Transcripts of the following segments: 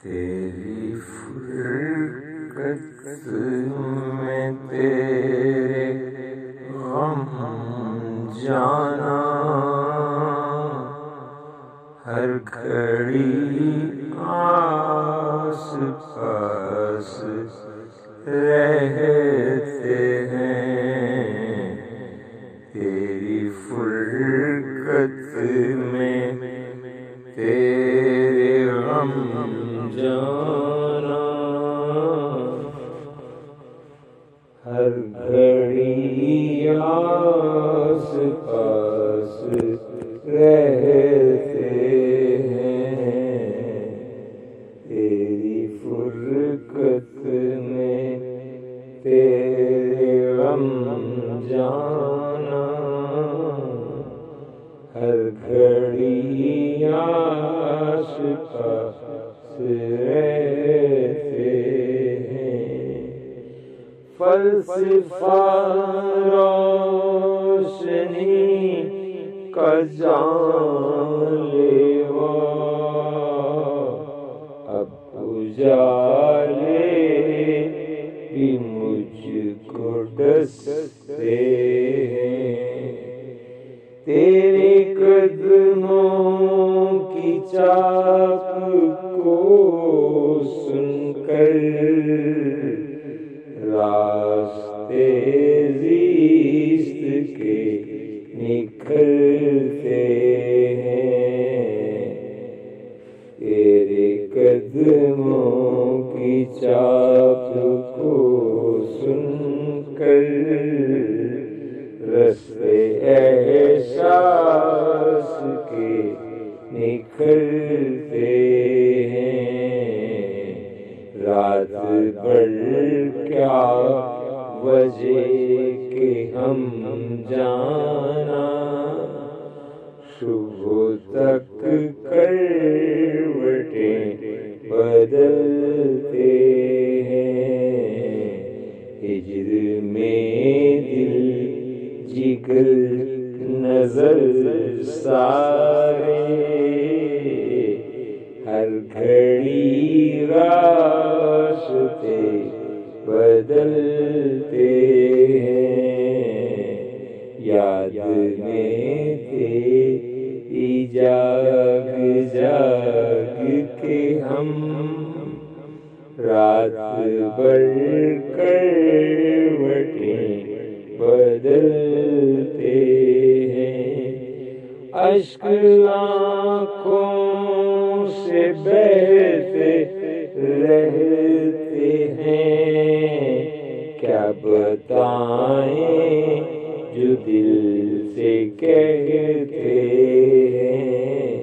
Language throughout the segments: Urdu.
تیری فرقت میں تیرے غم جانا، ہر گھڑی آس پاس رہتے ہیں، تیری فرقت میں تیرے غم جانا، ہر گھڑی آس پاس رہتے ہیں، تیری فرقت میں تیرے غم جانا، ہر گھڑی آس پاس رہتے ہیں، فلسفہ روشنی کا جان لیوا، اب اجالے بھی مجھ کو ڈستے ہیں، تیرے قدموں کی چاپ کو سن کر راستے زیست کے نکھرتے ہیں، تیرے قدموں کی چاپ کو سن کر راستے احساس کے نکھرتے ہیں، رات بھر کیا وجہ کہ ہم جانا، صبح تک کروٹیں بدلتے ہیں، ہجر میں دل جگر نظر سارے، ہر گھڑی راستے بدلتے ہیں، یاد میں تیری جاگ جاگ کے ہم رات بھر کروٹیں بدلتے ہیں، اشک آنکھوں سے بہتے رہتے ہیں، کیا بتائیں جو دل سے کہتے ہیں،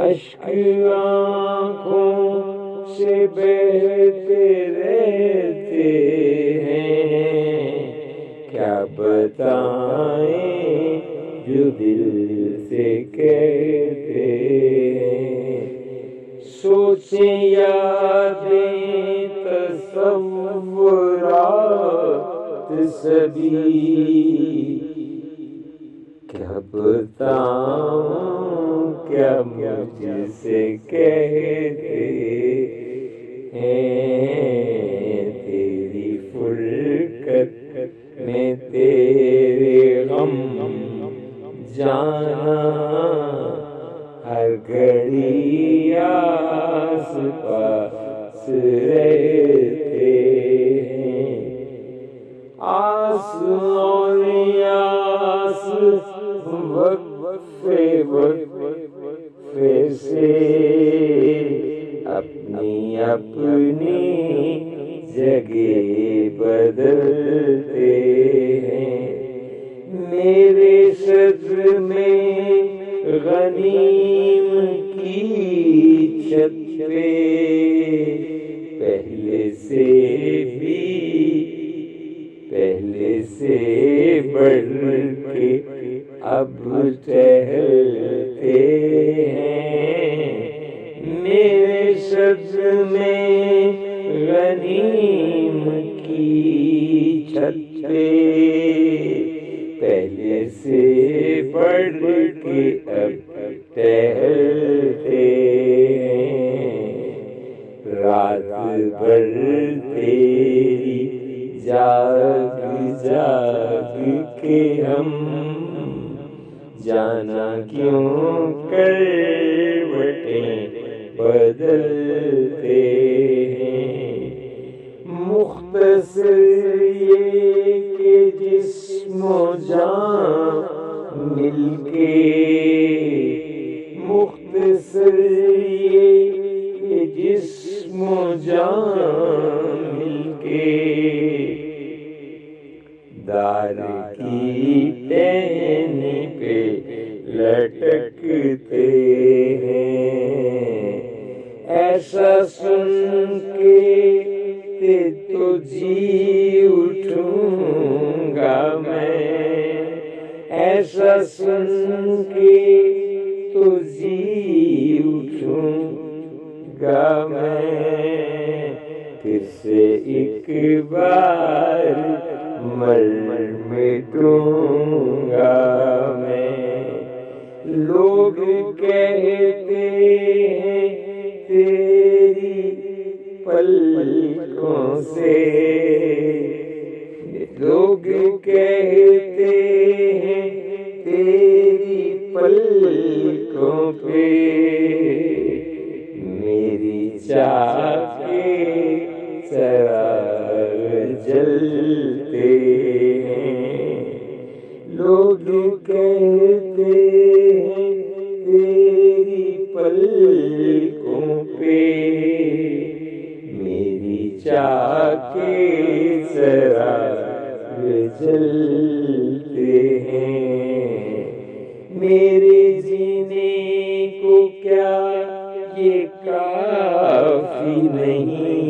اشک آنکھوں سے بہتے رہتے ہیں، کیا بتائیں جو دل سے کہتے ہیں، سوچیں یادیں تصورات سبھی، کیا بتاؤں کیا مجھ سے کہتے ہیں، تیری فرقت میں تیرے غم جانا، ہر گھڑی آس پاس رہتے ہیں، آس اور آس وقفے وقفے سے اپنی اپنی جگہ بدلتے ہیں، میرے صدر میں غنیم کی چھت پہ پہلے سے بڑھ کے اب ٹہلتے ہیں، میرے صدر میں غنیم کی چھت پہ پہلے سے بڑھ کے اب ٹہلتے ہیں، تیری جاگ جاگ کے ہم جانا کیوں کروٹیں بدلتے ہیں، مختصر یہ کہ جسم و جان مل کے، مختصر یہ کہ جسم و جان مل کے دار کی ٹہنی پہ لٹکتے ہیں، ایسا سن کے تو جی اٹھوں گا میں، ایسا سن کے تو جی اٹھوں گا میں، پھر سے ایک بار مر مٹوں گا میں، لوگ کہتے ہیں تیری پلکوں سے، لوگ کہتے ہیں تیری پلکوں پہ میری چاہ کے چراغ جلتے ہیں، لوگ کہتے ہیں تیری پلکوں پہ میری چاہ کے چراغ جلتے ہیں، میرے جینے کو کیا یہ کافی نہیں،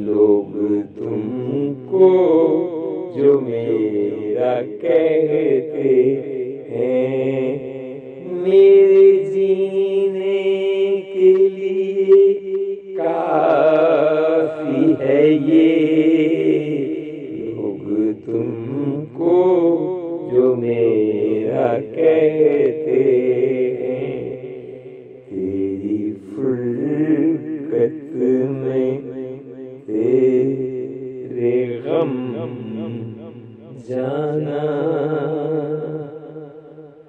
لوگ تم کو جو میرا کہتے ہیں، میرے جینے کے لیے کافی ہے یہ، لوگ تم کو جو میرا کہتے ہیں، تیری فرقت میں تیرے غم جانا،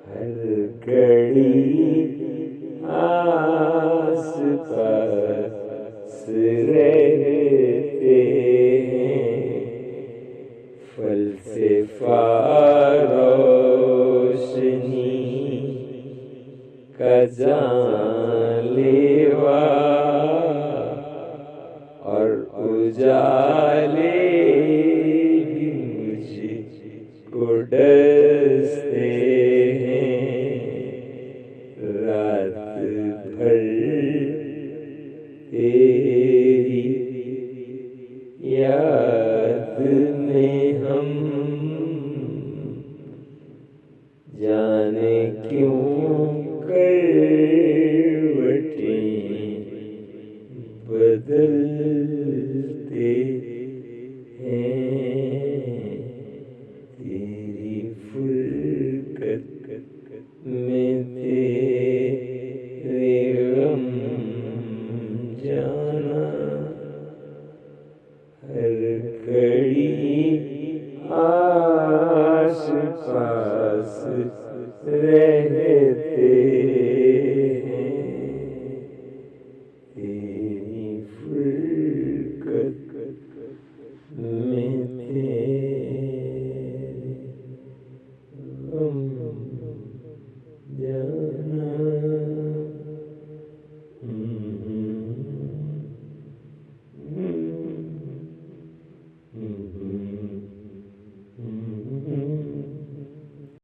ہر گھڑی آس پاس رہتے ہیں، فلسفہ روشنی کا جان لیوا اور اجالے بھی مجھ کو ڈستے ہیں، رات بھر تیری یاد میں ہم جانے کیوں کر